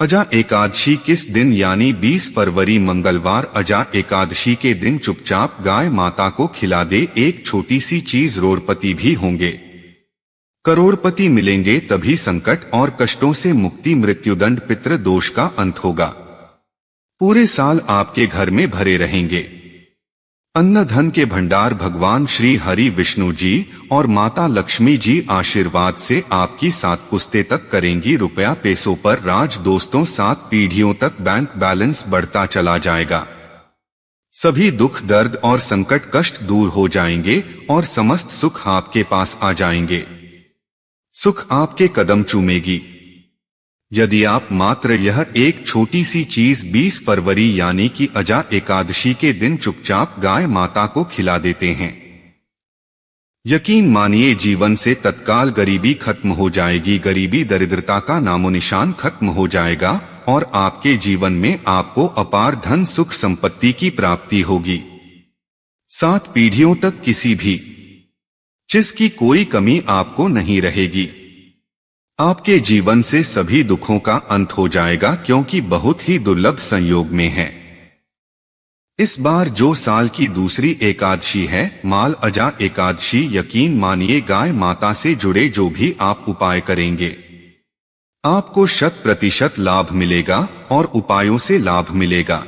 अजा एकादशी किस दिन यानी 20 फरवरी मंगलवार अजा एकादशी के दिन चुपचाप गाय माता को खिला दे। एक छोटी सी चीज, करोड़पति भी होंगे। करोड़पति मिलेंगे तभी संकट और कष्टों से मुक्ति, मृत्युदंड, पितृ दोष का अंत होगा। पूरे साल आपके घर में भरे रहेंगे अन्न धन के भंडार। भगवान श्री हरि विष्णु जी और माता लक्ष्मी जी आशीर्वाद से आपकी 7 पुश्तें तक करेंगी रुपया पैसों पर राज। दोस्तों, 7 पीढ़ियों तक बैंक बैलेंस बढ़ता चला जाएगा। सभी दुख दर्द और संकट कष्ट दूर हो जाएंगे और समस्त सुख आपके पास आ जाएंगे। सुख आपके कदम चूमेगी यदि आप मात्र यह एक छोटी सी चीज 20 फरवरी यानी कि अजा एकादशी के दिन चुपचाप गाय माता को खिला देते हैं। यकीन मानिए, जीवन से तत्काल गरीबी खत्म हो जाएगी। गरीबी, दरिद्रता का नामो निशान खत्म हो जाएगा और आपके जीवन में आपको अपार धन सुख संपत्ति की प्राप्ति होगी। 7 पीढ़ियों तक किसी भी चीज की कोई कमी आपको नहीं रहेगी। आपके जीवन से सभी दुखों का अंत हो जाएगा, क्योंकि बहुत ही दुर्लभ संयोग में है। इस बार जो साल की दूसरी एकादशी है, माल अजा एकादशी, यकीन मानिए गाय माता से जुड़े जो भी आप उपाय करेंगे आपको 100% लाभ मिलेगा और उपायों से लाभ मिलेगा।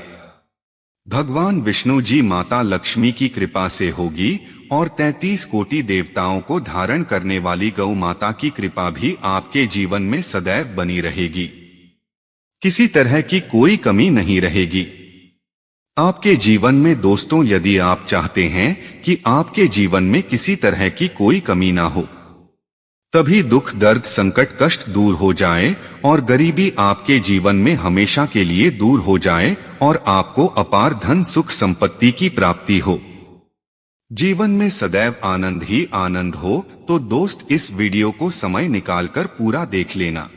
भगवान विष्णु जी माता लक्ष्मी की कृपा से होगी और 33 कोटि देवताओं को धारण करने वाली गौ माता की कृपा भी आपके जीवन में सदैव बनी रहेगी। किसी तरह की कोई कमी नहीं रहेगी आपके जीवन में। दोस्तों, यदि आप चाहते हैं कि आपके जीवन में किसी तरह की कोई कमी ना हो, तभी दुख दर्द संकट कष्ट दूर हो जाए और गरीबी आपके जीवन में हमेशा के लिए दूर हो जाए और आपको अपार धन सुख संपत्ति की प्राप्ति हो, जीवन में सदैव आनंद ही आनंद हो, तो दोस्त इस वीडियो को समय निकालकर पूरा देख लेना।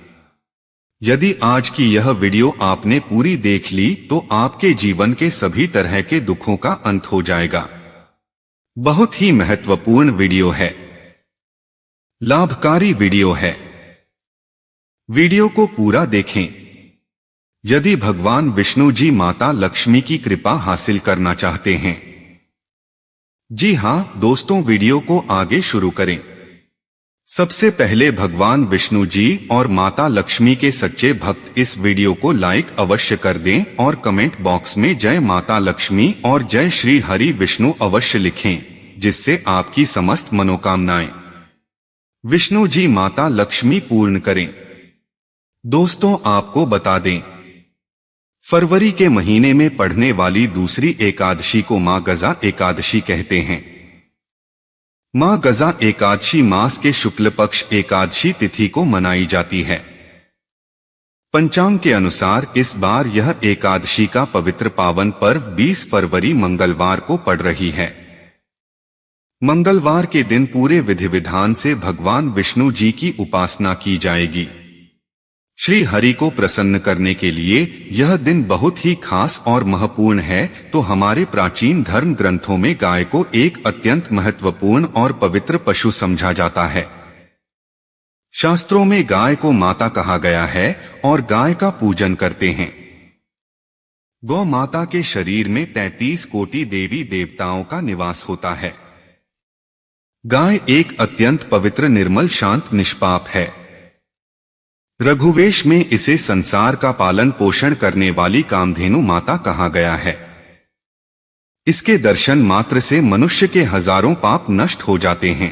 यदि आज की यह वीडियो आपने पूरी देख ली तो आपके जीवन के सभी तरह के दुखों का अंत हो जाएगा। बहुत ही महत्वपूर्ण वीडियो है, लाभकारी वीडियो है। वीडियो को पूरा देखें। यदि भगवान विष्णु जी माता लक्ष्मी की कृपा हासिल करना चाहते हैं। जी हां दोस्तों, वीडियो को आगे शुरू करें। सबसे पहले भगवान विष्णु जी और माता लक्ष्मी के सच्चे भक्त इस वीडियो को लाइक अवश्य कर दें और कमेंट बॉक्स में जय माता लक्ष्मी और जय श्री हरि विष्णु अवश्य लिखें, जिससे आपकी समस्त मनोकामनाएं विष्णु जी माता लक्ष्मी पूर्ण करें। दोस्तों, आपको बता दें, फरवरी के महीने में पढ़ने वाली दूसरी एकादशी को माँ गजा एकादशी कहते हैं। माँ गजा एकादशी मास के शुक्ल पक्ष एकादशी तिथि को मनाई जाती है। पंचांग के अनुसार इस बार यह एकादशी का पवित्र पावन पर्व 20 फरवरी मंगलवार को पड़ रही है। मंगलवार के दिन पूरे विधि विधान से भगवान विष्णु जी की उपासना की जाएगी। श्री हरि को प्रसन्न करने के लिए यह दिन बहुत ही खास और महत्वपूर्ण है। तो हमारे प्राचीन धर्म ग्रंथों में गाय को एक अत्यंत महत्वपूर्ण और पवित्र पशु समझा जाता है। शास्त्रों में गाय को माता कहा गया है और गाय का पूजन करते हैं। गौ माता के शरीर में 33 कोटि देवी देवताओं का निवास होता है। गाय एक अत्यंत पवित्र, निर्मल, शांत, निष्पाप है। रघुवेश में इसे संसार का पालन पोषण करने वाली कामधेनु माता कहा गया है। इसके दर्शन मात्र से मनुष्य के हजारों पाप नष्ट हो जाते हैं।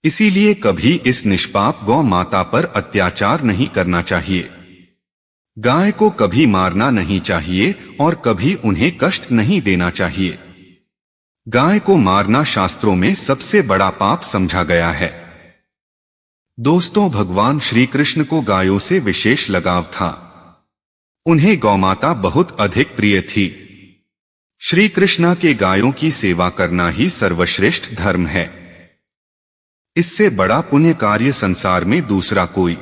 इसीलिए कभी इस निष्पाप गौ माता पर अत्याचार नहीं करना चाहिए। गाय को कभी मारना नहीं चाहिए और कभी उन्हें कष्ट नहीं देना चाहिए। गाय को मारना शास्त्रों में सबसे बड़ा पाप समझा गया है। दोस्तों, भगवान श्री कृष्ण को गायों से विशेष लगाव था। उन्हें गौमाता बहुत अधिक प्रिय थी। श्री कृष्ण के गायों की सेवा करना ही सर्वश्रेष्ठ धर्म है। इससे बड़ा पुण्य कार्य संसार में दूसरा कोई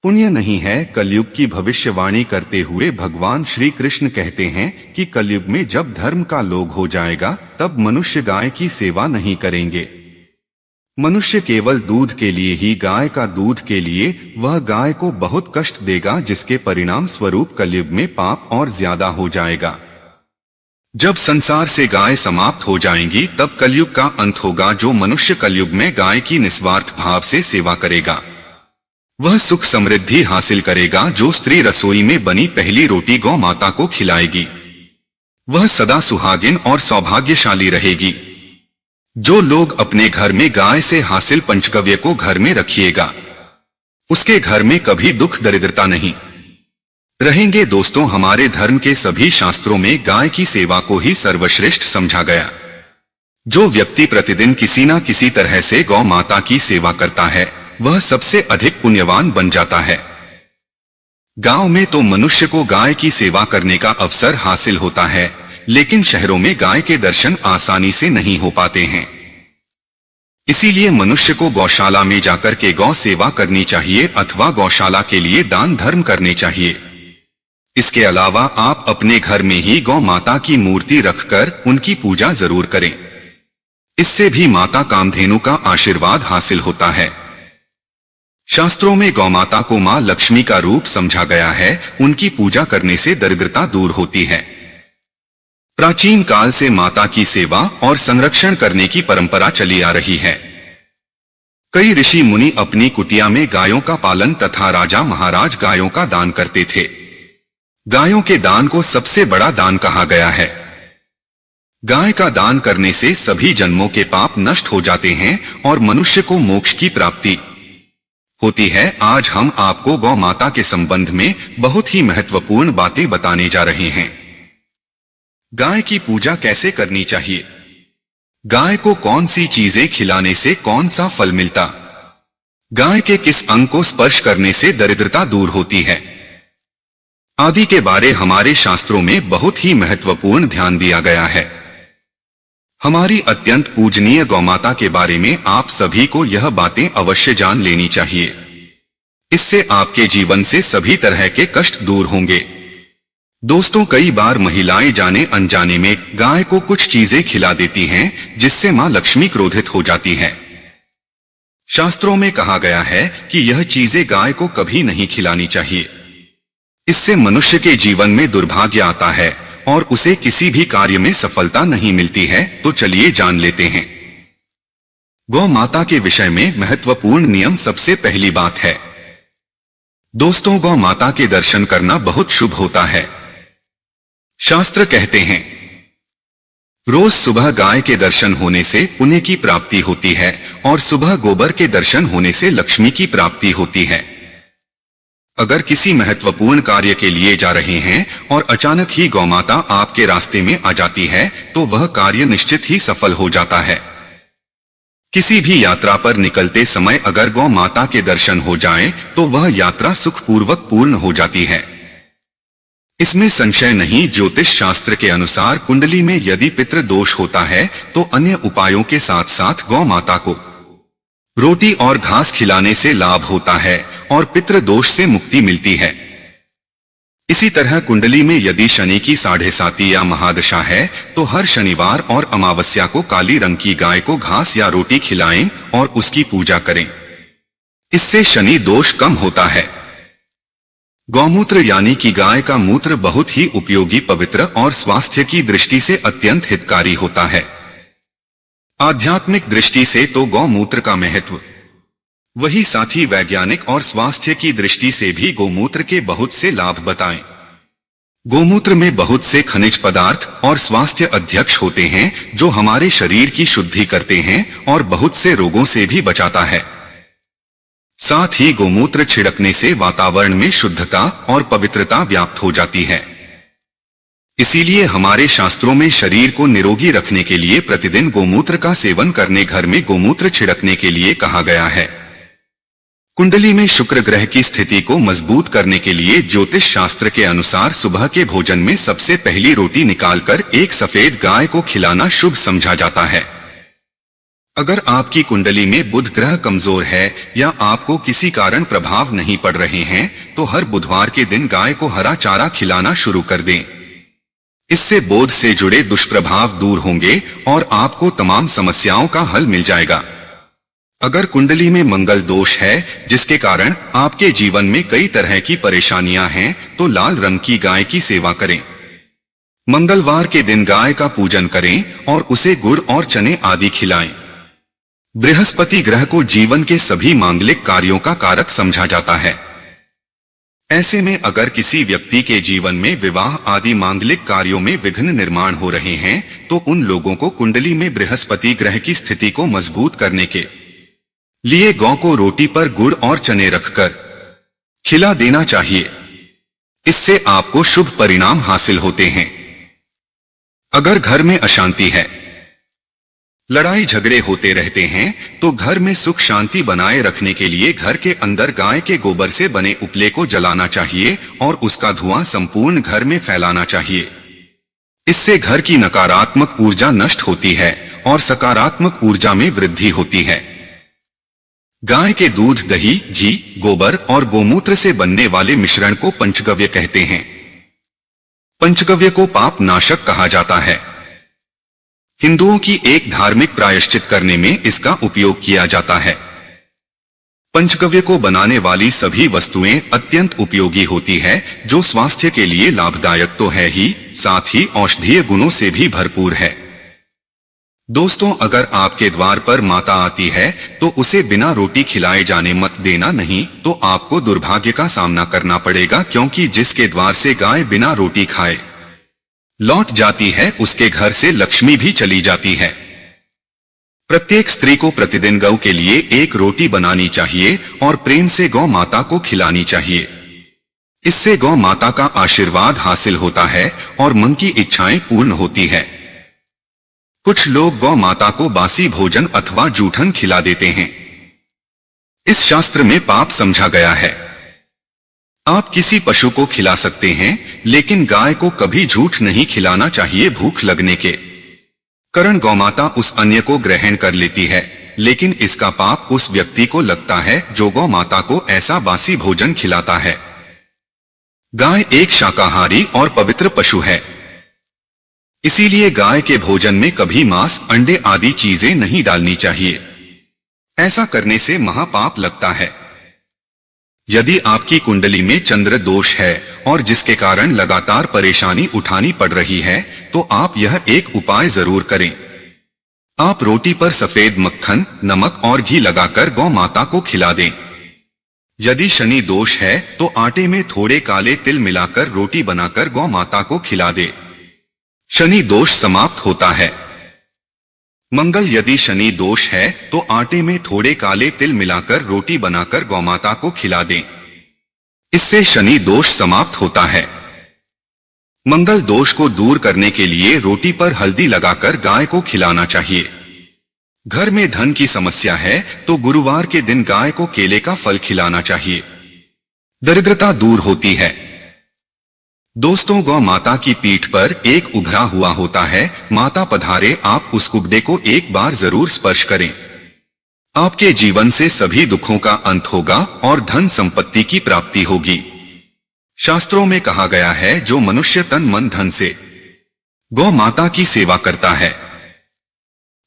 पुण्य नहीं है। कलयुग की भविष्यवाणी करते हुए भगवान श्री कृष्ण कहते हैं कि कलयुग में जब धर्म का लोग हो जाएगा, तब मनुष्य गाय की सेवा नहीं करेंगे। मनुष्य केवल दूध के लिए ही गाय का दूध के लिए वह गाय को बहुत कष्ट देगा, जिसके परिणाम स्वरूप कलयुग में पाप और ज्यादा हो जाएगा। जब संसार से गाय समाप्त हो जाएंगी तब कलयुग का अंत होगा। जो मनुष्य कलयुग में गाय की निस्वार्थ भाव से सेवा करेगा वह सुख समृद्धि हासिल करेगा। जो स्त्री रसोई में बनी पहली रोटी गौ माता को खिलाएगी वह सदा सुहागिन और सौभाग्यशाली रहेगी। जो लोग अपने घर में गाय से हासिल पंचगव्य को घर में रखिएगा उसके घर में कभी दुख दरिद्रता नहीं रहेंगे। दोस्तों, हमारे धर्म के सभी शास्त्रों में गाय की सेवा को ही सर्वश्रेष्ठ समझा गया। जो व्यक्ति प्रतिदिन किसी न किसी तरह से गौ माता की सेवा करता है वह सबसे अधिक पुण्यवान बन जाता है। गांव में तो मनुष्य को गाय की सेवा करने का अवसर हासिल होता है, लेकिन शहरों में गाय के दर्शन आसानी से नहीं हो पाते हैं। इसीलिए मनुष्य को गौशाला में जाकर के गौ सेवा करनी चाहिए अथवा गौशाला के लिए दान धर्म करने चाहिए। इसके अलावा आप अपने घर में ही गौ माता की मूर्ति रखकर उनकी पूजा जरूर करें। इससे भी माता कामधेनु का आशीर्वाद हासिल होता है। शास्त्रों में गौ माता को मां लक्ष्मी का रूप समझा गया है। उनकी पूजा करने से दरिद्रता दूर होती है। प्राचीन काल से माता की सेवा और संरक्षण करने की परंपरा चली आ रही है। कई ऋषि मुनि अपनी कुटिया में गायों का पालन तथा राजा महाराज गायों का दान करते थे। गायों के दान को सबसे बड़ा दान कहा गया है। गाय का दान करने से सभी जन्मों के पाप नष्ट हो जाते हैं और मनुष्य को मोक्ष की प्राप्ति होती है। आज हम आपको गौ माता के संबंध में बहुत ही महत्वपूर्ण बातें बताने जा रहे हैं। गाय की पूजा कैसे करनी चाहिए, गाय को कौन सी चीजें खिलाने से कौन सा फल मिलता, गाय के किस अंग को स्पर्श करने से दरिद्रता दूर होती है आदि के बारे हमारे शास्त्रों में बहुत ही महत्वपूर्ण ध्यान दिया गया है। हमारी अत्यंत पूजनीय गौमाता के बारे में आप सभी को यह बातें अवश्य जान लेनी चाहिए। इससे आपके जीवन से सभी तरह के कष्ट दूर होंगे। दोस्तों, कई बार महिलाएं जाने अनजाने में गाय को कुछ चीजें खिला देती हैं जिससे मां लक्ष्मी क्रोधित हो जाती है। शास्त्रों में कहा गया है कि यह चीजें गाय को कभी नहीं खिलानी चाहिए। इससे मनुष्य के जीवन में दुर्भाग्य आता है और उसे किसी भी कार्य में सफलता नहीं मिलती है। तो चलिए जान लेते हैं। गौ माता के विषय में महत्वपूर्ण नियम। सबसे पहली बात है, दोस्तों, गौ माता के दर्शन करना बहुत शुभ होता है। शास्त्र कहते हैं रोज सुबह गाय के दर्शन होने से पुण्य की प्राप्ति होती है और सुबह गोबर के दर्शन होने से लक्ष्मी की प्राप्ति होती है। अगर किसी महत्वपूर्ण कार्य के लिए जा रहे हैं और अचानक ही गौ माता आपके रास्ते में आ जाती है तो वह कार्य निश्चित ही सफल हो जाता है। किसी भी यात्रा पर निकलते समय अगर गौ माता के दर्शन हो जाएं तो वह यात्रा सुखपूर्वक पूर्ण हो जाती है। इसमें संशय नहीं। ज्योतिष शास्त्र के अनुसार कुंडली में यदि पितृ दोष होता है तो अन्य उपायों के साथ साथ गौ माता को रोटी और घास खिलाने से लाभ होता है और पितृ दोष से मुक्ति मिलती है। इसी तरह कुंडली में यदि शनि की 7.5 या महादशा है तो हर शनिवार और अमावस्या को काली रंग की गाय को घास या रोटी खिलाएं और उसकी पूजा करें। इससे शनि दोष कम होता है। गौमूत्र यानी कि गाय का मूत्र बहुत ही उपयोगी, पवित्र और स्वास्थ्य की दृष्टि से अत्यंत हितकारी होता है। आध्यात्मिक दृष्टि से तो गौमूत्र का महत्व वही, साथ ही वैज्ञानिक और स्वास्थ्य की दृष्टि से भी गौमूत्र के बहुत से लाभ बताएं। गौमूत्र में बहुत से खनिज पदार्थ और स्वास्थ्य अध्यक्ष होते हैं जो हमारे शरीर की शुद्धि करते हैं और बहुत से रोगों से भी बचाता है। साथ ही गौमूत्र छिड़कने से वातावरण में शुद्धता और पवित्रता व्याप्त हो जाती है। इसीलिए हमारे शास्त्रों में शरीर को निरोगी रखने के लिए प्रतिदिन गौमूत्र का सेवन करने, घर में गौमूत्र छिड़कने के लिए कहा गया है। कुंडली में शुक्र ग्रह की स्थिति को मजबूत करने के लिए ज्योतिष शास्त्र के अनुसार सुबह के भोजन में सबसे पहली रोटी निकालकर एक सफेद गाय को खिलाना शुभ समझा जाता है। अगर आपकी कुंडली में बुध ग्रह कमजोर है या आपको किसी कारण प्रभाव नहीं पड़ रहे हैं तो हर बुधवार के दिन गाय को हरा चारा खिलाना शुरू कर दें। इससे बोध से जुड़े दुष्प्रभाव दूर होंगे और आपको तमाम समस्याओं का हल मिल जाएगा। अगर कुंडली में मंगल दोष है जिसके कारण आपके जीवन में कई तरह की परेशानियां हैं, तो लाल रंग की गाय की सेवा करें। मंगलवार के दिन गाय का पूजन करें और उसे गुड़ और चने आदि खिलाएं। बृहस्पति ग्रह को जीवन के सभी मांगलिक कार्यों का कारक समझा जाता है। ऐसे में अगर किसी व्यक्ति के जीवन में विवाह आदि मांगलिक कार्यों में विघ्न निर्माण हो रहे हैं, तो उन लोगों को कुंडली में बृहस्पति ग्रह की स्थिति को मजबूत करने के लिए गौ को रोटी पर गुड़ और चने रखकर खिला देना चाहिए। इससे आपको शुभ परिणाम हासिल होते हैं। अगर घर में अशांति है, लड़ाई झगड़े होते रहते हैं, तो घर में सुख शांति बनाए रखने के लिए घर के अंदर गाय के गोबर से बने उपले को जलाना चाहिए और उसका धुआं संपूर्ण घर में फैलाना चाहिए। इससे घर की नकारात्मक ऊर्जा नष्ट होती है और सकारात्मक ऊर्जा में वृद्धि होती है। गाय के दूध, दही, घी, गोबर और गोमूत्र से बनने वाले मिश्रण को पंचगव्य कहते हैं। पंचगव्य को पाप नाशक कहा जाता है। हिंदुओं की एक धार्मिक प्रायश्चित करने में इसका उपयोग किया जाता है। पंचगव्य को बनाने वाली सभी वस्तुएं अत्यंत उपयोगी होती है, जो स्वास्थ्य के लिए लाभदायक तो है ही, साथ ही औषधीय गुणों से भी भरपूर है। दोस्तों, अगर आपके द्वार पर माता आती है तो उसे बिना रोटी खिलाए जाने मत देना, नहीं तो आपको दुर्भाग्य का सामना करना पड़ेगा, क्योंकि जिसके द्वार से गाय बिना रोटी खाए लौट जाती है, उसके घर से लक्ष्मी भी चली जाती है। प्रत्येक स्त्री को प्रतिदिन गौ के लिए एक रोटी बनानी चाहिए और प्रेम से गौ माता को खिलानी चाहिए। इससे गौ माता का आशीर्वाद हासिल होता है और मन की इच्छाएं पूर्ण होती है। कुछ लोग गौ माता को बासी भोजन अथवा जूठन खिला देते हैं। इस शास्त्र में पाप समझा गया है। आप किसी पशु को खिला सकते हैं, लेकिन गाय को कभी झूठ नहीं खिलाना चाहिए। भूख लगने के कारण गौमाता उस अन्य को ग्रहण कर लेती है, लेकिन इसका पाप उस व्यक्ति को लगता है जो गौ माता को ऐसा बासी भोजन खिलाता है। गाय एक शाकाहारी और पवित्र पशु है, इसीलिए गाय के भोजन में कभी मांस, अंडे आदि चीजें नहीं डालनी चाहिए। ऐसा करने से महापाप लगता है। यदि आपकी कुंडली में चंद्र दोष है और जिसके कारण लगातार परेशानी उठानी पड़ रही है, तो आप यह एक उपाय जरूर करें। आप रोटी पर सफेद मक्खन, नमक और घी लगाकर गौ माता को खिला दें। यदि शनि दोष है तो आटे में थोड़े काले तिल मिलाकर रोटी बनाकर गौ माता को खिला दे। शनि दोष समाप्त होता है। मंगल, यदि शनि दोष है तो आटे में थोड़े काले तिल मिलाकर रोटी बनाकर गौमाता को खिला दें। इससे शनि दोष समाप्त होता है। मंगल दोष को दूर करने के लिए रोटी पर हल्दी लगाकर गाय को खिलाना चाहिए। घर में धन की समस्या है तो गुरुवार के दिन गाय को केले का फल खिलाना चाहिए। दरिद्रता दूर होती है। दोस्तों, गौ माता की पीठ पर एक उभरा हुआ होता है। माता पधारे, आप उस कुबड़े को एक बार जरूर स्पर्श करें। आपके जीवन से सभी दुखों का अंत होगा और धन संपत्ति की प्राप्ति होगी। शास्त्रों में कहा गया है, जो मनुष्य तन मन धन से गौ माता की सेवा करता है,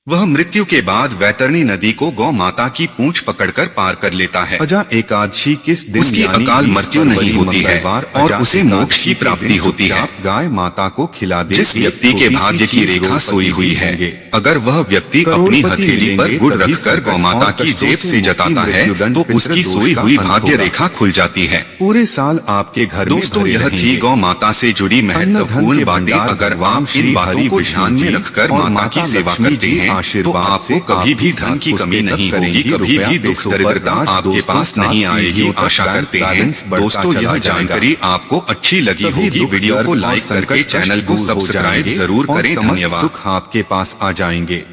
वह मृत्यु के बाद वैतरणी नदी को गौ माता की पूंछ पकड़कर पार कर लेता है। अजा एकादशी किस दिन उसकी अकाल मृत्यु नहीं होती है और उसे मोक्ष की प्राप्ति होती है। गाय माता को खिला दे। जिस व्यक्ति के भाग्य की रेखा सोई हुई है, अगर वह व्यक्ति अपनी हथेली पर गुड़ रखकर गौ माता की जेब से जताता है तो उसकी सोई हुई भाग्य रेखा खुल जाती है। पूरे साल आपके घर। दोस्तों, यह थी गौ माता से जुड़ी महत्वपूर्ण बातें। अगर आप इन बातों को ध्यान में रखकर माता की सेवा करते हैं तो आपको कभी भी धन की कमी नहीं होगी, कभी भी दुख दरिद्रता आपके पास नहीं आएगी। आशा करते हैं दोस्तों यह जानकारी आपको अच्छी लगी होगी। वीडियो को लाइक करके चैनल को सब्सक्राइब जरूर करें। धन्यवाद। सुख आपके पास आ जाएंगे,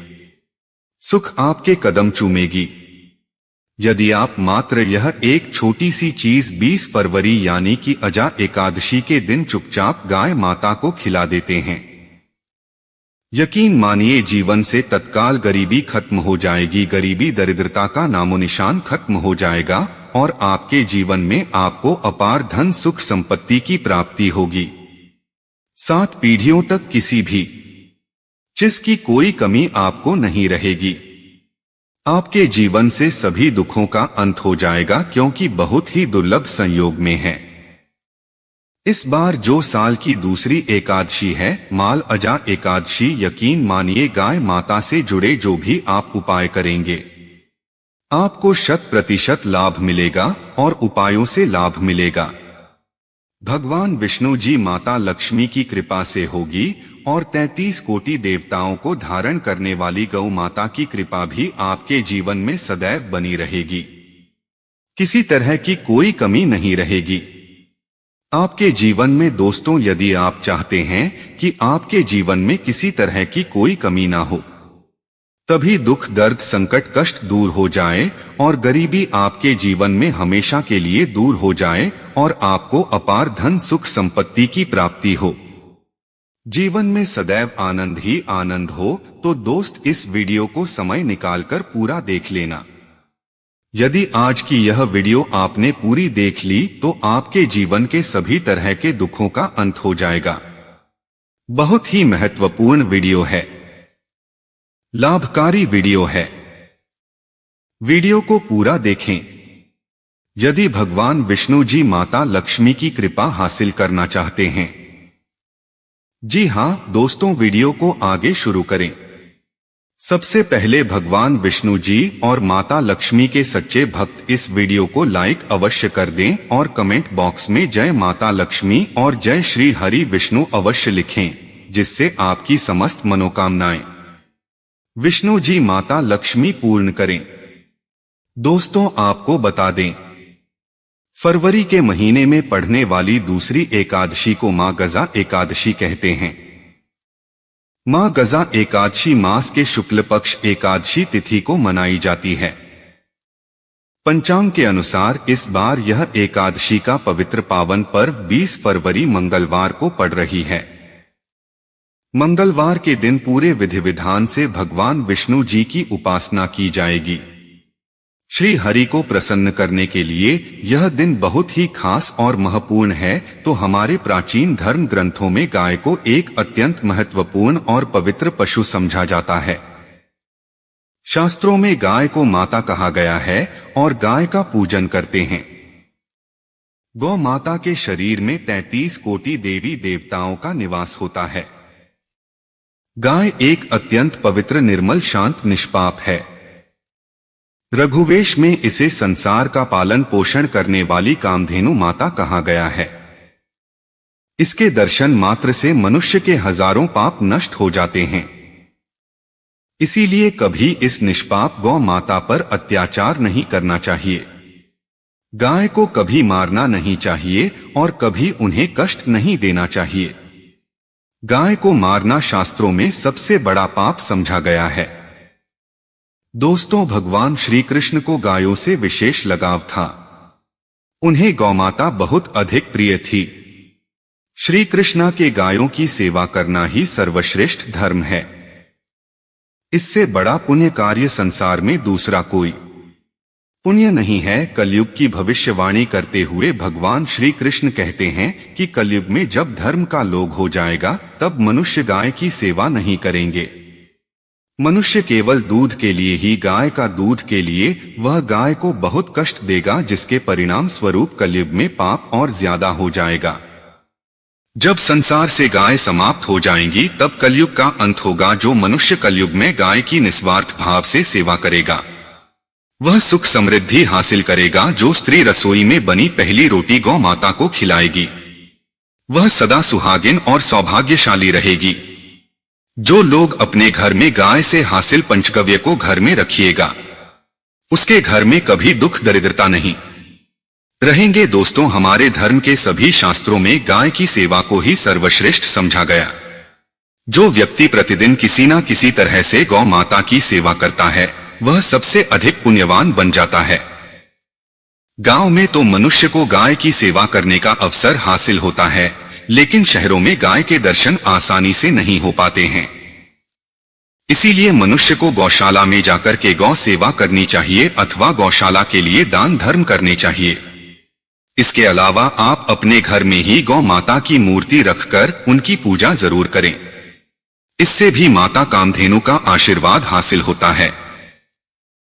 सुख आपके कदम चूमेगी, यदि आप मात्र यह एक छोटी सी चीज 20 फरवरी यानी कि अजा एकादशी के दिन चुपचाप गाय माता को खिला देते हैं। यकीन मानिए, जीवन से तत्काल गरीबी खत्म हो जाएगी। गरीबी, दरिद्रता का नामो निशान खत्म हो जाएगा और आपके जीवन में आपको अपार धन सुख संपत्ति की प्राप्ति होगी। 7 पीढ़ियों तक किसी भी चीज की कोई कमी आपको नहीं रहेगी। आपके जीवन से सभी दुखों का अंत हो जाएगा, क्योंकि बहुत ही दुर्लभ संयोग में है। इस बार जो साल की दूसरी एकादशी है, माल अजा एकादशी, यकीन मानिए गाय माता से जुड़े जो भी आप उपाय करेंगे, आपको 100% लाभ मिलेगा और उपायों से लाभ मिलेगा। भगवान विष्णु जी माता लक्ष्मी की कृपा से होगी और 33 कोटि देवताओं को धारण करने वाली गौ माता की कृपा भी आपके जीवन में सदैव बनी रहेगी। किसी तरह की कोई कमी नहीं रहेगी आपके जीवन में। दोस्तों, यदि आप चाहते हैं कि आपके जीवन में किसी तरह की कोई कमी ना हो, तभी दुख दर्द संकट कष्ट दूर हो जाए और गरीबी आपके जीवन में हमेशा के लिए दूर हो जाए और आपको अपार धन सुख संपत्ति की प्राप्ति हो, जीवन में सदैव आनंद ही आनंद हो, तो दोस्त इस वीडियो को समय निकालकर पूरा देख लेना। यदि आज की यह वीडियो आपने पूरी देख ली तो आपके जीवन के सभी तरह के दुखों का अंत हो जाएगा। बहुत ही महत्वपूर्ण वीडियो है, लाभकारी वीडियो है। वीडियो को पूरा देखें। यदि भगवान विष्णु जी माता लक्ष्मी की कृपा हासिल करना चाहते हैं, जी हां दोस्तों, वीडियो को आगे शुरू करें। सबसे पहले भगवान विष्णु जी और माता लक्ष्मी के सच्चे भक्त इस वीडियो को लाइक अवश्य कर दें और कमेंट बॉक्स में जय माता लक्ष्मी और जय श्री हरि विष्णु अवश्य लिखें, जिससे आपकी समस्त मनोकामनाएं विष्णु जी माता लक्ष्मी पूर्ण करें। दोस्तों, आपको बता दें, फरवरी के महीने में पढ़ने वाली दूसरी एकादशी को मां गजा एकादशी कहते हैं। मां गजा एकादशी मास के शुक्ल पक्ष एकादशी तिथि को मनाई जाती है। पंचांग के अनुसार इस बार यह एकादशी का पवित्र पावन पर्व 20 फरवरी मंगलवार को पड़ रही है। मंगलवार के दिन पूरे विधि विधान से भगवान विष्णु जी की उपासना की जाएगी। श्री हरि को प्रसन्न करने के लिए यह दिन बहुत ही खास और महत्वपूर्ण है। तो हमारे प्राचीन धर्म ग्रंथों में गाय को एक अत्यंत महत्वपूर्ण और पवित्र पशु समझा जाता है। शास्त्रों में गाय को माता कहा गया है और गाय का पूजन करते हैं। गौ माता के शरीर में 33 कोटि देवी देवताओं का निवास होता है। गाय एक अत्यंत पवित्र निर्मल शांत निष्पाप है। रघुवेश में इसे संसार का पालन पोषण करने वाली कामधेनु माता कहा गया है। इसके दर्शन मात्र से मनुष्य के हजारों पाप नष्ट हो जाते हैं। इसीलिए कभी इस निष्पाप गौ माता पर अत्याचार नहीं करना चाहिए। गाय को कभी मारना नहीं चाहिए और कभी उन्हें कष्ट नहीं देना चाहिए। गाय को मारना शास्त्रों में सबसे बड़ा पाप समझा गया है। दोस्तों, भगवान श्री कृष्ण को गायों से विशेष लगाव था। उन्हें गौमाता बहुत अधिक प्रिय थी। श्री कृष्ण के गायों की सेवा करना ही सर्वश्रेष्ठ धर्म है। इससे बड़ा पुण्य कार्य संसार में दूसरा कोई पुण्य नहीं है। कलयुग की भविष्यवाणी करते हुए भगवान श्री कृष्ण कहते हैं कि कलयुग में जब धर्म का लोग हो जाएगा, तब मनुष्य गाय की सेवा नहीं करेंगे। मनुष्य केवल दूध के लिए ही, गाय का दूध के लिए वह गाय को बहुत कष्ट देगा, जिसके परिणाम स्वरूप कलयुग में पाप और ज्यादा हो जाएगा। जब संसार से गाय समाप्त हो जाएंगी, तब कलयुग का अंत होगा। जो मनुष्य कलयुग में गाय की निस्वार्थ भाव से सेवा करेगा, वह सुख समृद्धि हासिल करेगा। जो स्त्री रसोई में बनी पहली रोटी गौ माता को खिलाएगी, वह सदा सुहागिन और सौभाग्यशाली रहेगी। जो लोग अपने घर में गाय से हासिल पंचगव्य को घर में रखिएगा, उसके घर में कभी दुख दरिद्रता नहीं रहेंगे। दोस्तों, हमारे धर्म के सभी शास्त्रों में गाय की सेवा को ही सर्वश्रेष्ठ समझा गया। जो व्यक्ति प्रतिदिन किसी न किसी तरह से गौ माता की सेवा करता है, वह सबसे अधिक पुण्यवान बन जाता है। गांव में तो मनुष्य को गाय की सेवा करने का अवसर हासिल होता है, लेकिन शहरों में गाय के दर्शन आसानी से नहीं हो पाते हैं। इसीलिए मनुष्य को गौशाला में जाकर के गौ सेवा करनी चाहिए अथवा गौशाला के लिए दान धर्म करने चाहिए। इसके अलावा आप अपने घर में ही गौ माता की मूर्ति रखकर उनकी पूजा जरूर करें। इससे भी माता कामधेनु का आशीर्वाद हासिल होता है।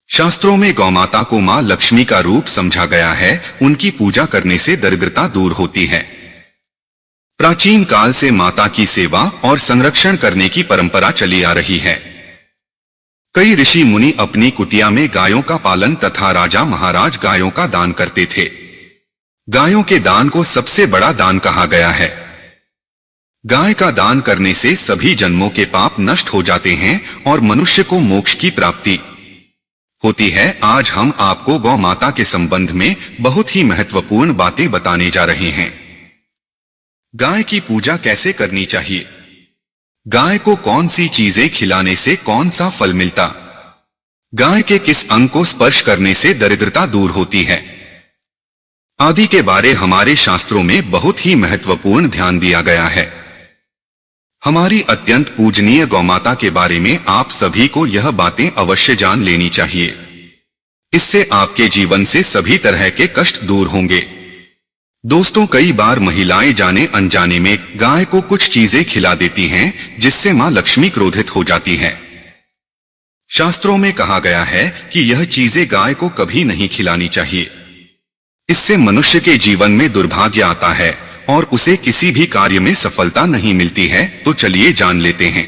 शास्त्रों में गौमाता को मां लक्ष्मी का रूप समझा गया है। उनकी पूजा करने से दरिद्रता दूर होती है। प्राचीन काल से माता की सेवा और संरक्षण करने की परंपरा चली आ रही है। कई ऋषि मुनि अपनी कुटिया में गायों का पालन तथा राजा महाराज गायों का दान करते थे। गायों के दान को सबसे बड़ा दान कहा गया है। गाय का दान करने से सभी जन्मों के पाप नष्ट हो जाते हैं और मनुष्य को मोक्ष की प्राप्ति होती है। आज हम आपको गौ माता के संबंध में बहुत ही महत्वपूर्ण बातें बताने जा रहे हैं। गाय की पूजा कैसे करनी चाहिए, गाय को कौन सी चीजें खिलाने से कौन सा फल मिलता, गाय के किस अंग को स्पर्श करने से दरिद्रता दूर होती है आदि के बारे हमारे शास्त्रों में बहुत ही महत्वपूर्ण ध्यान दिया गया है। हमारी अत्यंत पूजनीय गौमाता के बारे में आप सभी को यह बातें अवश्य जान लेनी चाहिए। इससे आपके जीवन से सभी तरह के कष्ट दूर होंगे। दोस्तों, कई बार महिलाएं जाने अनजाने में गाय को कुछ चीजें खिला देती हैं, जिससे मां लक्ष्मी क्रोधित हो जाती है। शास्त्रों में कहा गया है कि यह चीजें गाय को कभी नहीं खिलानी चाहिए। इससे मनुष्य के जीवन में दुर्भाग्य आता है और उसे किसी भी कार्य में सफलता नहीं मिलती है। तो चलिए जान लेते हैं।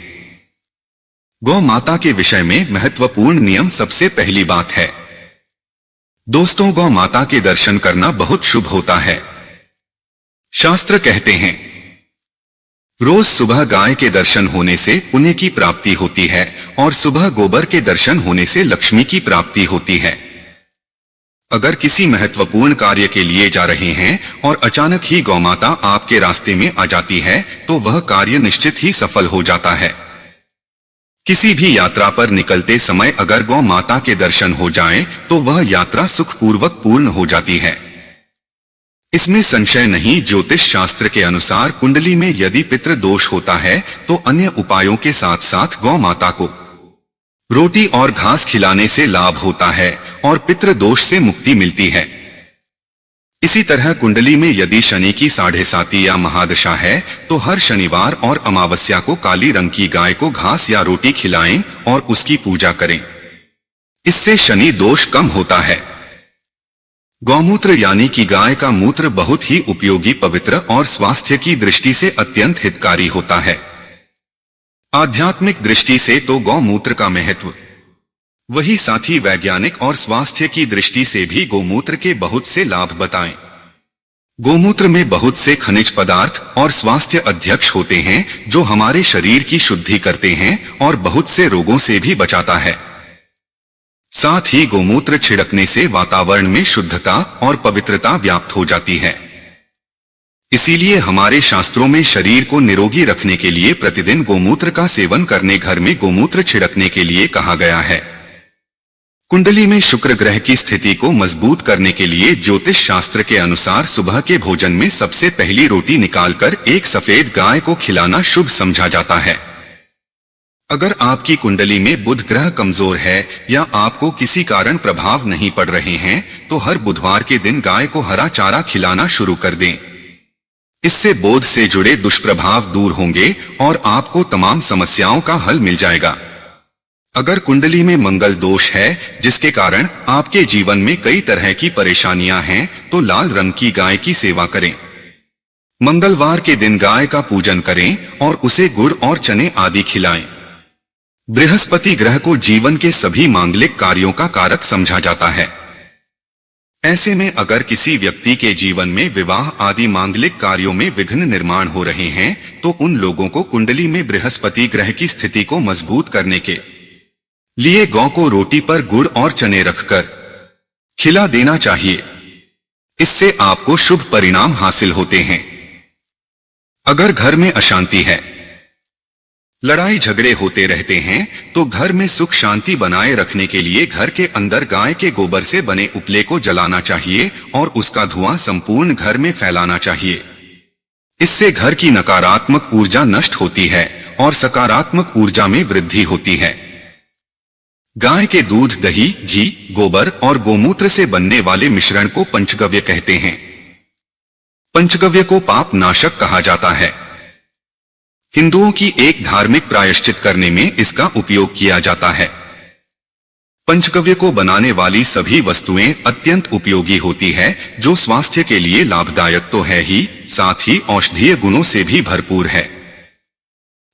गौ माता के विषय में महत्वपूर्ण नियम। सबसे पहली बात है, दोस्तों, गौ माता के दर्शन करना बहुत शुभ होता है। शास्त्र कहते हैं, रोज सुबह गाय के दर्शन होने से पुण्य की प्राप्ति होती है और सुबह गोबर के दर्शन होने से लक्ष्मी की प्राप्ति होती है। अगर किसी महत्वपूर्ण कार्य के लिए जा रहे हैं और अचानक ही गौमाता आपके रास्ते में आ जाती है, तो वह कार्य निश्चित ही सफल हो जाता है। किसी भी यात्रा पर निकलते समय अगर गौ माता के दर्शन हो जाएं, तो वह यात्रा सुखपूर्वक पूर्ण हो जाती है। इसमें संशय नहीं। ज्योतिष शास्त्र के अनुसार कुंडली में यदि पितृ दोष होता है तो अन्य उपायों के साथ साथ गौ माता को रोटी और घास खिलाने से लाभ होता है और पितृ दोष से मुक्ति मिलती है। इसी तरह कुंडली में यदि शनि की 7.5 या महादशा है तो हर शनिवार और अमावस्या को काली रंग की गाय को घास या रोटी खिलाएं और उसकी पूजा करें। इससे शनि दोष कम होता है। गौमूत्र यानी कि गाय का मूत्र बहुत ही उपयोगी, पवित्र और स्वास्थ्य की दृष्टि से अत्यंत हितकारी होता है। आध्यात्मिक दृष्टि से तो गौमूत्र का महत्व, वही साथ ही वैज्ञानिक और स्वास्थ्य की दृष्टि से भी गौमूत्र के बहुत से लाभ बताएं। गौमूत्र में बहुत से खनिज पदार्थ और स्वास्थ्य अध्यक्ष होते हैं जो हमारे शरीर की शुद्धि करते हैं और बहुत से रोगों से भी बचाता है। साथ ही गौमूत्र छिड़कने से वातावरण में शुद्धता और पवित्रता व्याप्त हो जाती है। इसीलिए हमारे शास्त्रों में शरीर को निरोगी रखने के लिए प्रतिदिन गौमूत्र का सेवन करने, घर में गौमूत्र छिड़कने के लिए कहा गया है। कुंडली में शुक्र ग्रह की स्थिति को मजबूत करने के लिए ज्योतिष शास्त्र के अनुसार सुबह के भोजन में सबसे पहली रोटी निकालकर एक सफेद गाय को खिलाना शुभ समझा जाता है। अगर आपकी कुंडली में बुध ग्रह कमजोर है या आपको किसी कारण प्रभाव नहीं पड़ रहे हैं, तो हर बुधवार के दिन गाय को हरा चारा खिलाना शुरू कर दें। इससे बोध से जुड़े दुष्प्रभाव दूर होंगे और आपको तमाम समस्याओं का हल मिल जाएगा। अगर कुंडली में मंगल दोष है जिसके कारण आपके जीवन में कई तरह की परेशानियां हैं, तो लाल रंग की गाय की सेवा करें। मंगलवार के दिन गाय का पूजन करें और उसे गुड़ और चने आदि खिलाएं। बृहस्पति ग्रह को जीवन के सभी मांगलिक कार्यों का कारक समझा जाता है। ऐसे में अगर किसी व्यक्ति के जीवन में विवाह आदि मांगलिक कार्यों में विघ्न निर्माण हो रहे हैं, तो उन लोगों को कुंडली में बृहस्पति ग्रह की स्थिति को मजबूत करने के लिए गौ को रोटी पर गुड़ और चने रखकर खिला देना चाहिए। इससे आपको शुभ परिणाम हासिल होते हैं। अगर घर में अशांति है, लड़ाई झगड़े होते रहते हैं, तो घर में सुख शांति बनाए रखने के लिए घर के अंदर गाय के गोबर से बने उपले को जलाना चाहिए और उसका धुआं संपूर्ण घर में फैलाना चाहिए। इससे घर की नकारात्मक ऊर्जा नष्ट होती है और सकारात्मक ऊर्जा में वृद्धि होती है। गाय के दूध, दही, घी, गोबर और गोमूत्र से बनने वाले मिश्रण को पंचगव्य कहते हैं। पंचगव्य को पाप नाशक कहा जाता है। हिंदुओं की एक धार्मिक प्रायश्चित करने में इसका उपयोग किया जाता है। पंचगव्य को बनाने वाली सभी वस्तुएं अत्यंत उपयोगी होती है, जो स्वास्थ्य के लिए लाभदायक तो है ही, साथ ही औषधीय गुणों से भी भरपूर है।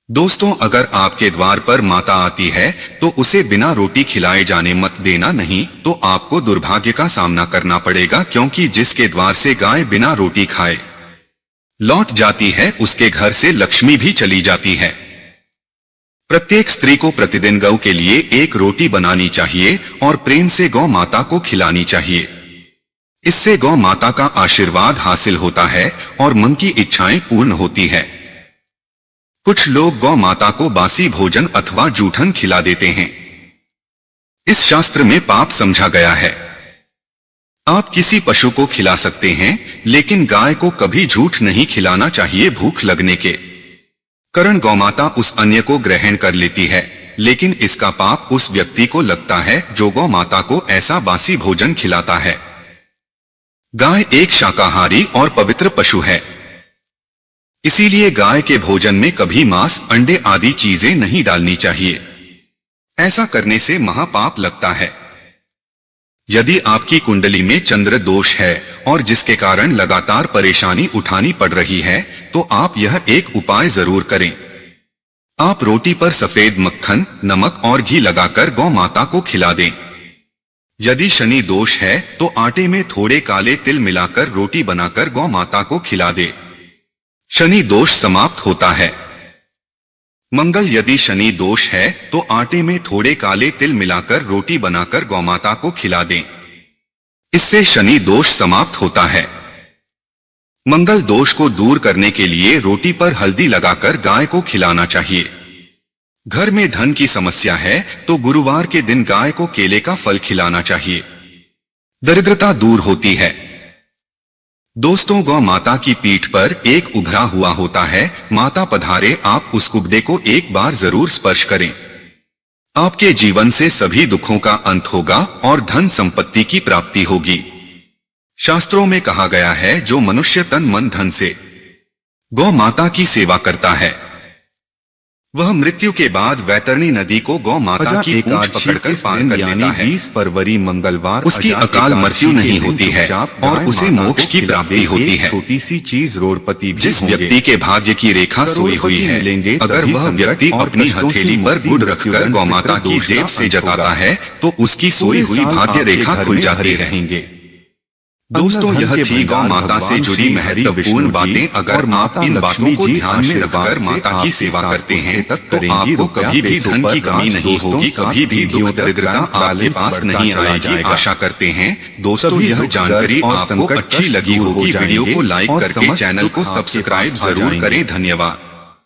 दोस्तों, अगर आपके द्वार पर माता आती है तो उसे बिना रोटी खिलाए जाने मत देना, नहीं तो आपको दुर्भाग्य का सामना करना पड़ेगा, क्योंकि जिसके द्वार से गाय बिना रोटी खाए लौट जाती है, उसके घर से लक्ष्मी भी चली जाती है। प्रत्येक स्त्री को प्रतिदिन गौ के लिए एक रोटी बनानी चाहिए और प्रेम से गौ माता को खिलानी चाहिए। इससे गौ माता का आशीर्वाद हासिल होता है और मन की इच्छाएं पूर्ण होती है। कुछ लोग गौ माता को बासी भोजन अथवा जूठन खिला देते हैं। इस शास्त्र में पाप समझा गया है। आप किसी पशु को खिला सकते हैं, लेकिन गाय को कभी झूठ नहीं खिलाना चाहिए। भूख लगने के कारण गौमाता उस अन्य को ग्रहण कर लेती है, लेकिन इसका पाप उस व्यक्ति को लगता है जो गौ माता को ऐसा बासी भोजन खिलाता है। गाय एक शाकाहारी और पवित्र पशु है, इसीलिए गाय के भोजन में कभी मांस, अंडे आदि चीजें नहीं डालनी चाहिए। ऐसा करने से महापाप लगता है। यदि आपकी कुंडली में चंद्र दोष है और जिसके कारण लगातार परेशानी उठानी पड़ रही है, तो आप यह एक उपाय जरूर करें। आप रोटी पर सफेद मक्खन, नमक और घी लगाकर गौ माता को खिला दें। यदि शनि दोष है तो आटे में थोड़े काले तिल मिलाकर रोटी बनाकर गौ माता को खिला दे। शनि दोष समाप्त होता है। मंगल, यदि शनि दोष है तो आटे में थोड़े काले तिल मिलाकर रोटी बनाकर गौमाता को खिला दें। इससे शनि दोष समाप्त होता है। मंगल दोष को दूर करने के लिए रोटी पर हल्दी लगाकर गाय को खिलाना चाहिए। घर में धन की समस्या है तो गुरुवार के दिन गाय को केले का फल खिलाना चाहिए। दरिद्रता दूर होती है। दोस्तों, गौ माता की पीठ पर एक उभरा हुआ होता है। माता पधारे, आप उस कुब्बे को एक बार जरूर स्पर्श करें। आपके जीवन से सभी दुखों का अंत होगा और धन संपत्ति की प्राप्ति होगी। शास्त्रों में कहा गया है, जो मनुष्य तन मन धन से गौ माता की सेवा करता है, वह मृत्यु के बाद वैतरणी नदी को गौ माता की पूंछ पकड़कर पार कर लेता है। 20 फरवरी मंगलवार उसकी अकाल मृत्यु नहीं होती है और उसे मोक्ष की प्राप्ति होती है। छोटी सी चीज रोड़पति भी जिस व्यक्ति के भाग्य की रेखा सोई हुई है, अगर वह व्यक्ति अपनी हथेली पर गुड़ रखकर गौ माता की जेब से जताता है तो उसकी सोई हुई भाग्य रेखा खुल जाती है। दोस्तों, यह थी गौ माता से जुड़ी महत्वपूर्ण बातें। अगर आप इन बातों को ध्यान में रखकर माता की सेवा करते हैं तो आपको कभी भी धन की कमी नहीं होगी, कभी भी दुख दरिद्रता आपके पास नहीं आएगी। आशा करते हैं दोस्तों यह जानकारी आपको अच्छी लगी होगी। वीडियो को लाइक करके चैनल को सब्सक्राइब जरूर करें। धन्यवाद।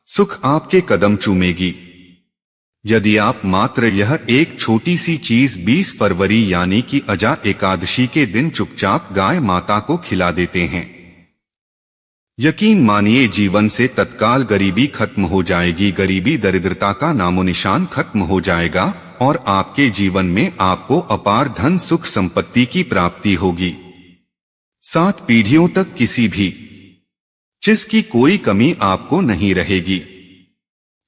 सुख आपके कदम चूमेगी यदि आप मात्र यह एक छोटी सी चीज 20 फरवरी यानी कि अजा एकादशी के दिन चुपचाप गाय माता को खिला देते हैं। यकीन मानिए, जीवन से तत्काल गरीबी खत्म हो जाएगी। गरीबी, दरिद्रता का नामोनिशान खत्म हो जाएगा और आपके जीवन में आपको अपार धन, सुख, संपत्ति की प्राप्ति होगी। 7 पीढ़ियों तक किसी भी चीज की कोई कमी आपको नहीं रहेगी।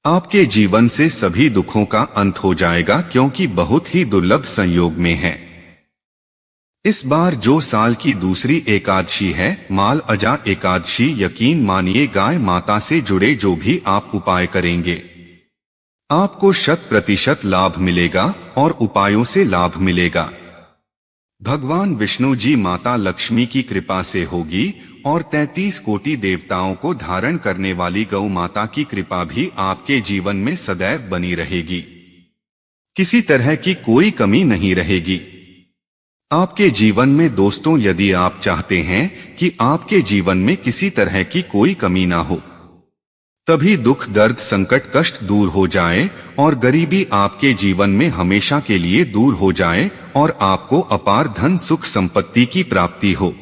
आपके जीवन से सभी दुखों का अंत हो जाएगा, क्योंकि बहुत ही दुर्लभ संयोग में है। इस बार जो साल की दूसरी एकादशी है, माल अजा एकादशी, यकीन मानिए गाय माता से जुड़े जो भी आप उपाय करेंगे आपको 100% लाभ मिलेगा और उपायों से लाभ मिलेगा। भगवान विष्णु जी, माता लक्ष्मी की कृपा से होगी और 33 कोटि देवताओं को धारण करने वाली गौ माता की कृपा भी आपके जीवन में सदैव बनी रहेगी। किसी तरह की कोई कमी नहीं रहेगी आपके जीवन में। दोस्तों, यदि आप चाहते हैं कि आपके जीवन में किसी तरह की कोई कमी ना हो, तभी दुख, दर्द, संकट, कष्ट दूर हो जाए और गरीबी आपके जीवन में हमेशा के लिए दूर हो जाए और आपको अपार धन, सुख, संपत्ति की प्राप्ति हो,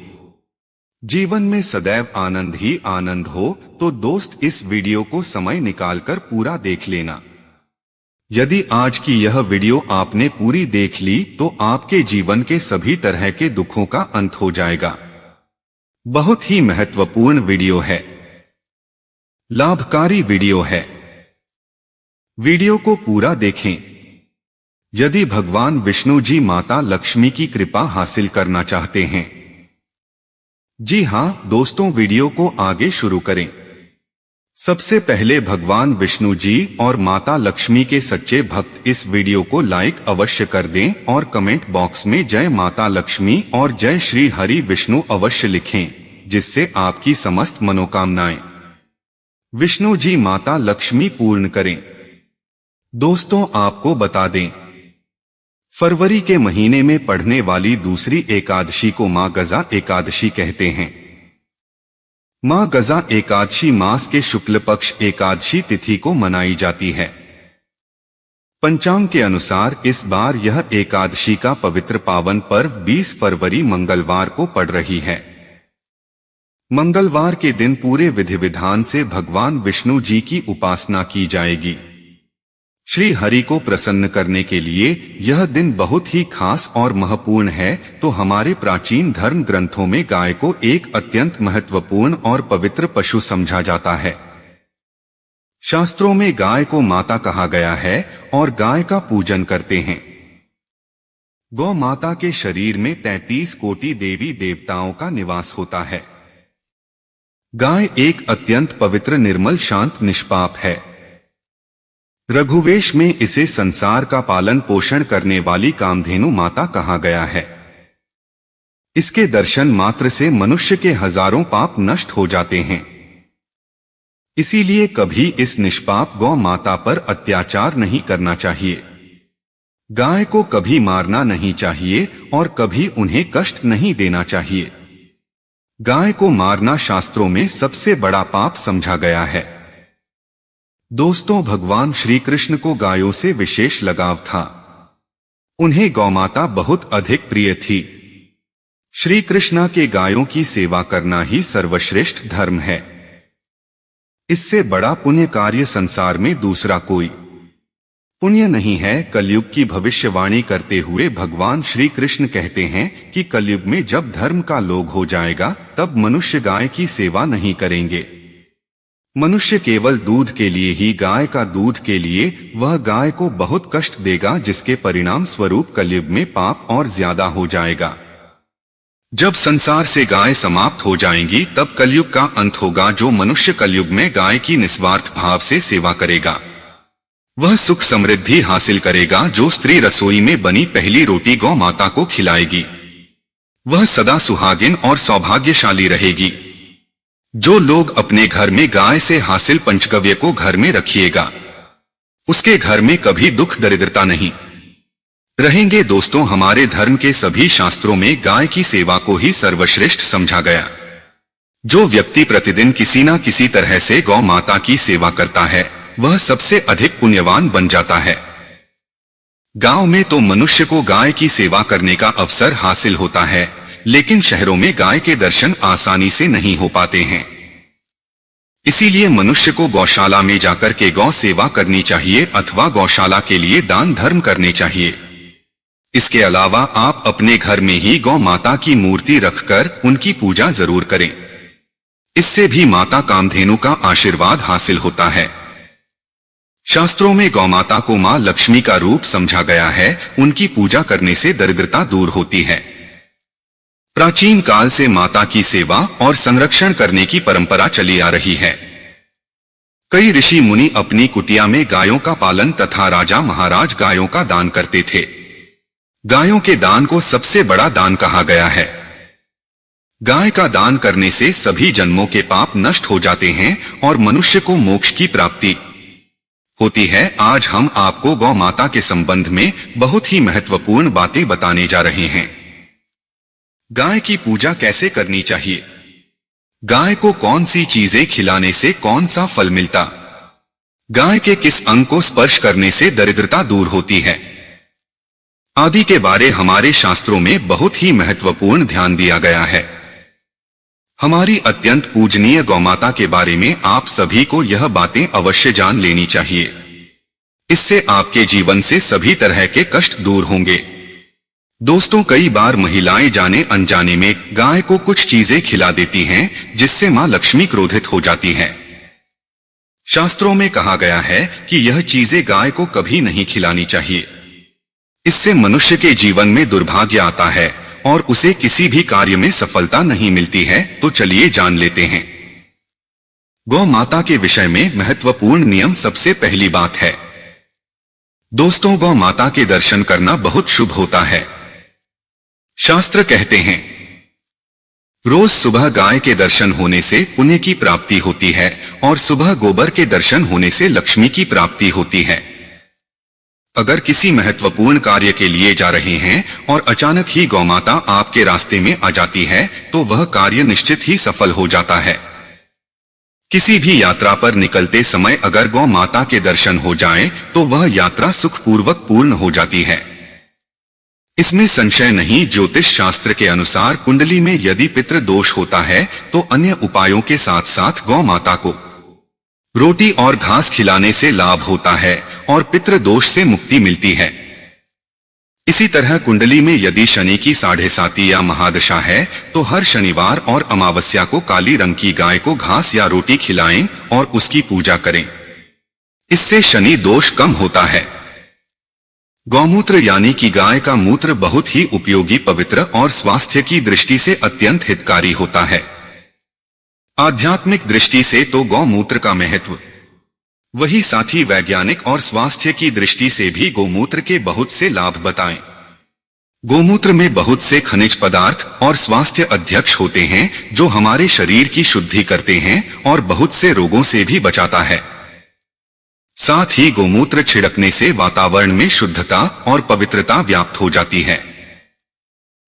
जीवन में सदैव आनंद ही आनंद हो, तो दोस्त इस वीडियो को समय निकालकर पूरा देख लेना। यदि आज की यह वीडियो आपने पूरी देख ली तो आपके जीवन के सभी तरह के दुखों का अंत हो जाएगा। बहुत ही महत्वपूर्ण वीडियो है, लाभकारी वीडियो है। वीडियो को पूरा देखें। यदि भगवान विष्णु जी माता लक्ष्मी की कृपा हासिल करना चाहते हैं। जी हाँ दोस्तों, वीडियो को आगे शुरू करें। सबसे पहले भगवान विष्णु जी और माता लक्ष्मी के सच्चे भक्त इस वीडियो को लाइक अवश्य कर दें और कमेंट बॉक्स में जय माता लक्ष्मी और जय श्री हरि विष्णु अवश्य लिखें, जिससे आपकी समस्त मनोकामनाएं विष्णु जी माता लक्ष्मी पूर्ण करें। दोस्तों, आपको बता दें, फरवरी के महीने में पढ़ने वाली दूसरी एकादशी को माँ गजा एकादशी कहते हैं। माँ गजा एकादशी मास के शुक्ल पक्ष एकादशी तिथि को मनाई जाती है। पंचांग के अनुसार इस बार यह एकादशी का पवित्र पावन पर्व 20 फरवरी मंगलवार को पड़ रही है। मंगलवार के दिन पूरे विधि विधान से भगवान विष्णु जी की उपासना की जाएगी। श्री हरि को प्रसन्न करने के लिए यह दिन बहुत ही खास और महत्वपूर्ण है। तो हमारे प्राचीन धर्म ग्रंथों में गाय को एक अत्यंत महत्वपूर्ण और पवित्र पशु समझा जाता है। शास्त्रों में गाय को माता कहा गया है और गाय का पूजन करते हैं। गौ माता के शरीर में 33 कोटि देवी देवताओं का निवास होता है। गाय एक अत्यंत पवित्र, निर्मल, शांत, निष्पाप है। रघुवेश में इसे संसार का पालन पोषण करने वाली कामधेनु माता कहा गया है। इसके दर्शन मात्र से मनुष्य के हजारों पाप नष्ट हो जाते हैं। इसीलिए कभी इस निष्पाप गौ माता पर अत्याचार नहीं करना चाहिए। गाय को कभी मारना नहीं चाहिए और कभी उन्हें कष्ट नहीं देना चाहिए। गाय को मारना शास्त्रों में सबसे बड़ा पाप समझा गया है। दोस्तों, भगवान श्री कृष्ण को गायों से विशेष लगाव था। उन्हें गौमाता बहुत अधिक प्रिय थी। श्री कृष्णा के गायों की सेवा करना ही सर्वश्रेष्ठ धर्म है। इससे बड़ा पुण्य कार्य संसार में दूसरा कोई पुण्य नहीं है। कलयुग की भविष्यवाणी करते हुए भगवान श्री कृष्ण कहते हैं कि कलयुग में जब धर्म का लोग हो जाएगा तब मनुष्य गाय की सेवा नहीं करेंगे। मनुष्य केवल दूध के लिए ही, गाय का दूध के लिए, वह गाय को बहुत कष्ट देगा, जिसके परिणाम स्वरूप कलयुग में पाप और ज्यादा हो जाएगा। जब संसार से गाय समाप्त हो जाएंगी तब कलयुग का अंत होगा। जो मनुष्य कलयुग में गाय की निस्वार्थ भाव से सेवा करेगा वह सुख समृद्धि हासिल करेगा। जो स्त्री रसोई में बनी पहली रोटी गौ माता को खिलाएगी वह सदा सुहागिन और सौभाग्यशाली रहेगी। जो लोग अपने घर में गाय से हासिल पंचगव्य को घर में रखिएगा उसके घर में कभी दुख दरिद्रता नहीं रहेंगे। दोस्तों, हमारे धर्म के सभी शास्त्रों में गाय की सेवा को ही सर्वश्रेष्ठ समझा गया। जो व्यक्ति प्रतिदिन किसी न किसी तरह से गौ माता की सेवा करता है वह सबसे अधिक पुण्यवान बन जाता है। गांव में तो मनुष्य को गाय की सेवा करने का अवसर हासिल होता है, लेकिन शहरों में गाय के दर्शन आसानी से नहीं हो पाते हैं। इसीलिए मनुष्य को गौशाला में जाकर के गौ सेवा करनी चाहिए अथवा गौशाला के लिए दान धर्म करने चाहिए। इसके अलावा आप अपने घर में ही गौ माता की मूर्ति रखकर उनकी पूजा जरूर करें। इससे भी माता कामधेनु का आशीर्वाद हासिल होता है। शास्त्रों में गौ माता को मां लक्ष्मी का रूप समझा गया है। उनकी पूजा करने से दरिद्रता दूर होती है। प्राचीन काल से माता की सेवा और संरक्षण करने की परंपरा चली आ रही है। कई ऋषि मुनि अपनी कुटिया में गायों का पालन तथा राजा महाराज गायों का दान करते थे। गायों के दान को सबसे बड़ा दान कहा गया है। गाय का दान करने से सभी जन्मों के पाप नष्ट हो जाते हैं और मनुष्य को मोक्ष की प्राप्ति होती है। आज हम आपको गौ माता के संबंध में बहुत ही महत्वपूर्ण बातें बताने जा रहे हैं। गाय की पूजा कैसे करनी चाहिए, गाय को कौन सी चीजें खिलाने से कौन सा फल मिलता, गाय के किस अंग को स्पर्श करने से दरिद्रता दूर होती है आदि के बारे हमारे शास्त्रों में बहुत ही महत्वपूर्ण ध्यान दिया गया है। हमारी अत्यंत पूजनीय गौमाता के बारे में आप सभी को यह बातें अवश्य जान लेनी चाहिए। इससे आपके जीवन से सभी तरह के कष्ट दूर होंगे। दोस्तों, कई बार महिलाएं जाने अनजाने में गाय को कुछ चीजें खिला देती हैं, जिससे मां लक्ष्मी क्रोधित हो जाती है। शास्त्रों में कहा गया है कि यह चीजें गाय को कभी नहीं खिलानी चाहिए। इससे मनुष्य के जीवन में दुर्भाग्य आता है और उसे किसी भी कार्य में सफलता नहीं मिलती है। तो चलिए जान लेते हैं गौ माता के विषय में महत्वपूर्ण नियम। सबसे पहली बात है दोस्तों, गौ माता के दर्शन करना बहुत शुभ होता है। शास्त्र कहते हैं रोज सुबह गाय के दर्शन होने से पुण्य की प्राप्ति होती है और सुबह गोबर के दर्शन होने से लक्ष्मी की प्राप्ति होती है। अगर किसी महत्वपूर्ण कार्य के लिए जा रहे हैं और अचानक ही गौ माता आपके रास्ते में आ जाती है तो वह कार्य निश्चित ही सफल हो जाता है। किसी भी यात्रा पर निकलते समय अगर गौ माता के दर्शन हो जाएं, तो वह यात्रा सुखपूर्वक पूर्ण हो जाती है। इसमें संशय नहीं। ज्योतिष शास्त्र के अनुसार कुंडली में यदि पितृ दोष होता है तो अन्य उपायों के साथ साथ गौ माता को रोटी और घास खिलाने से लाभ होता है और पितृ दोष से मुक्ति मिलती है। इसी तरह कुंडली में यदि शनि की 7.5 या महादशा है तो हर शनिवार और अमावस्या को काली रंग की गाय को घास या रोटी खिलाएं और उसकी पूजा करें। इससे शनि दोष कम होता है। गौमूत्र यानी कि गाय का मूत्र बहुत ही उपयोगी, पवित्र और स्वास्थ्य की दृष्टि से अत्यंत हितकारी होता है। आध्यात्मिक दृष्टि से तो गौमूत्र का महत्व, वही साथ ही वैज्ञानिक और स्वास्थ्य की दृष्टि से भी गोमूत्र के बहुत से लाभ बताएं। गोमूत्र में बहुत से खनिज पदार्थ और स्वास्थ्य अध्यक्ष होते हैं जो हमारे शरीर की शुद्धि करते हैं और बहुत से रोगों से भी बचाता है। साथ ही गोमूत्र छिड़कने से वातावरण में शुद्धता और पवित्रता व्याप्त हो जाती है।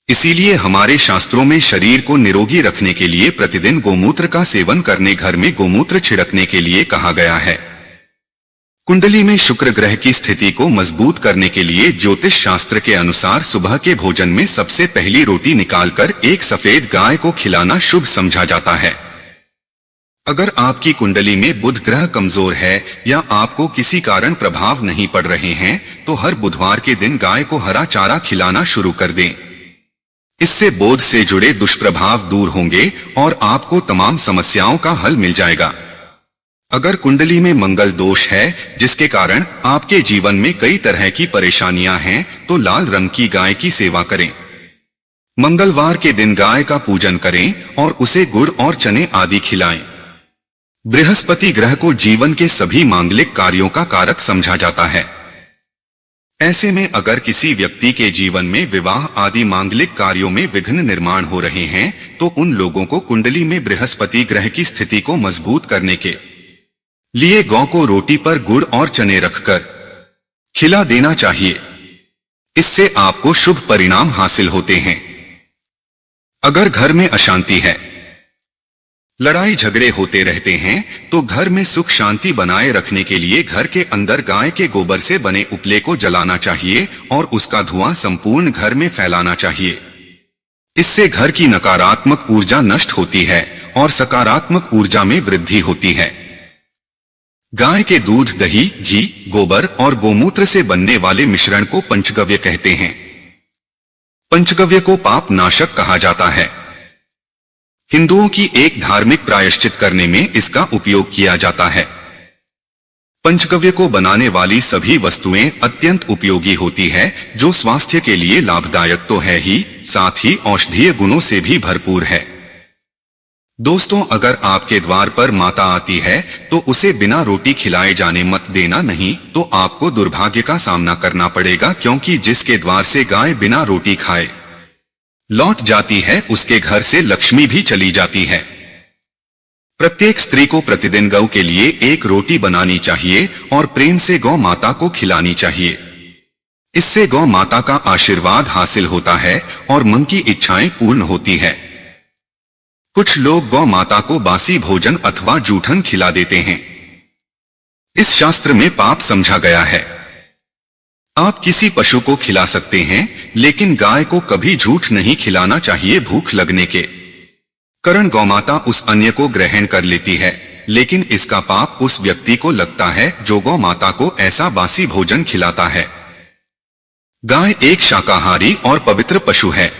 इसीलिए हमारे शास्त्रों में शरीर को निरोगी रखने के लिए प्रतिदिन गोमूत्र का सेवन करने, घर में गोमूत्र छिड़कने के लिए कहा गया है। कुंडली में शुक्र ग्रह की स्थिति को मजबूत करने के लिए ज्योतिष शास्त्र के अनुसार सुबह के भोजन में सबसे पहली रोटी निकालकर एक सफेद गाय को खिलाना शुभ समझा जाता है। अगर आपकी कुंडली में बुध ग्रह कमजोर है या आपको किसी कारण प्रभाव नहीं पड़ रहे हैं तो हर बुधवार के दिन गाय को हरा चारा खिलाना शुरू कर दें। इससे बोध से जुड़े दुष्प्रभाव दूर होंगे और आपको तमाम समस्याओं का हल मिल जाएगा। अगर कुंडली में मंगल दोष है जिसके कारण आपके जीवन में कई तरह की परेशानियां हैं तो लाल रंग की गाय की सेवा करें। मंगलवार के दिन गाय का पूजन करें और उसे गुड़ और चने आदि खिलाएं। बृहस्पति ग्रह को जीवन के सभी मांगलिक कार्यों का कारक समझा जाता है। ऐसे में अगर किसी व्यक्ति के जीवन में विवाह आदि मांगलिक कार्यों में विघ्न निर्माण हो रहे हैं तो उन लोगों को कुंडली में बृहस्पति ग्रह की स्थिति को मजबूत करने के लिए गौ को रोटी पर गुड़ और चने रखकर खिला देना चाहिए। इससे आपको शुभ परिणाम हासिल होते हैं। अगर घर में अशांति है, लड़ाई झगड़े होते रहते हैं तो घर में सुख शांति बनाए रखने के लिए घर के अंदर गाय के गोबर से बने उपले को जलाना चाहिए और उसका धुआं संपूर्ण घर में फैलाना चाहिए। इससे घर की नकारात्मक ऊर्जा नष्ट होती है और सकारात्मक ऊर्जा में वृद्धि होती है। गाय के दूध, दही, घी, गोबर और गोमूत्र से बनने वाले मिश्रण को पंचगव्य कहते हैं। पंचगव्य को पाप नाशक कहा जाता है। हिंदुओं की एक धार्मिक प्रायश्चित करने में इसका उपयोग किया जाता है। पंचगव्य को बनाने वाली सभी वस्तुएं अत्यंत उपयोगी होती है जो स्वास्थ्य के लिए लाभदायक तो है ही, साथ ही औषधीय गुणों से भी भरपूर है। दोस्तों, अगर आपके द्वार पर माता आती है तो उसे बिना रोटी खिलाए जाने मत देना, नहीं तो आपको दुर्भाग्य का सामना करना पड़ेगा, क्योंकि जिसके द्वार से गाय बिना रोटी खाए लौट जाती है उसके घर से लक्ष्मी भी चली जाती है। प्रत्येक स्त्री को प्रतिदिन गौ के लिए एक रोटी बनानी चाहिए और प्रेम से गौ माता को खिलानी चाहिए। इससे गौ माता का आशीर्वाद हासिल होता है और मन की इच्छाएं पूर्ण होती है। कुछ लोग गौ माता को बासी भोजन अथवा जूठन खिला देते हैं। इस शास्त्र में पाप समझा गया है। आप किसी पशु को खिला सकते हैं लेकिन गाय को कभी झूठ नहीं खिलाना चाहिए। भूख लगने के कारण गौमाता उस अन्य को ग्रहण कर लेती है, लेकिन इसका पाप उस व्यक्ति को लगता है जो गौ माता को ऐसा बासी भोजन खिलाता है। गाय एक शाकाहारी और पवित्र पशु है,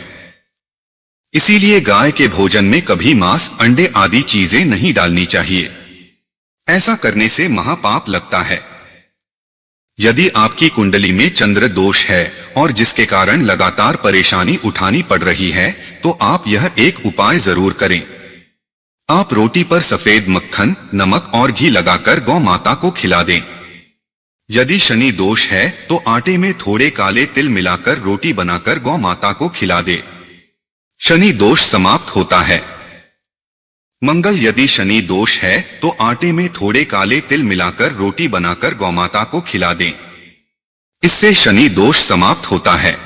इसीलिए गाय के भोजन में कभी मांस, अंडे आदि चीजें नहीं डालनी चाहिए। ऐसा करने से महापाप लगता है। यदि आपकी कुंडली में चंद्र दोष है और जिसके कारण लगातार परेशानी उठानी पड़ रही है, तो आप यह एक उपाय जरूर करें। आप रोटी पर सफेद मक्खन, नमक और घी लगाकर गौ माता को खिला दें। यदि शनि दोष है तो आटे में थोड़े काले तिल मिलाकर रोटी बनाकर गौ माता को खिला दे। शनि दोष समाप्त होता है। मंगल, यदि शनि दोष है तो आटे में थोड़े काले तिल मिलाकर रोटी बनाकर गौ माता को खिला दें। इससे शनि दोष समाप्त होता है।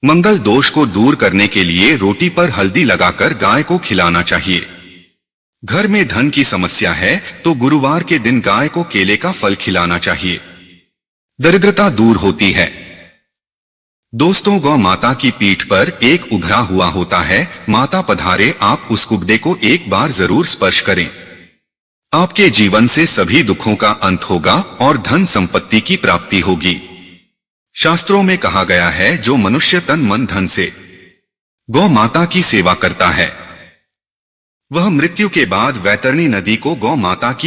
मंगल दोष को दूर करने के लिए रोटी पर हल्दी लगाकर गाय को खिलाना चाहिए। घर में धन की समस्या है तो गुरुवार के दिन गाय को केले का फल खिलाना चाहिए। दरिद्रता दूर होती है। दोस्तों, गौ माता की पीठ पर एक उभरा हुआ होता है। माता पधारे, आप उस कुबड़े को एक बार जरूर स्पर्श करें। आपके जीवन से सभी दुखों का अंत होगा और धन संपत्ति की प्राप्ति होगी। शास्त्रों में कहा गया है, जो मनुष्य तन मन धन से गौ माता की सेवा करता है, वह मृत्यु के बाद वैतरणी नदी को गौ माता की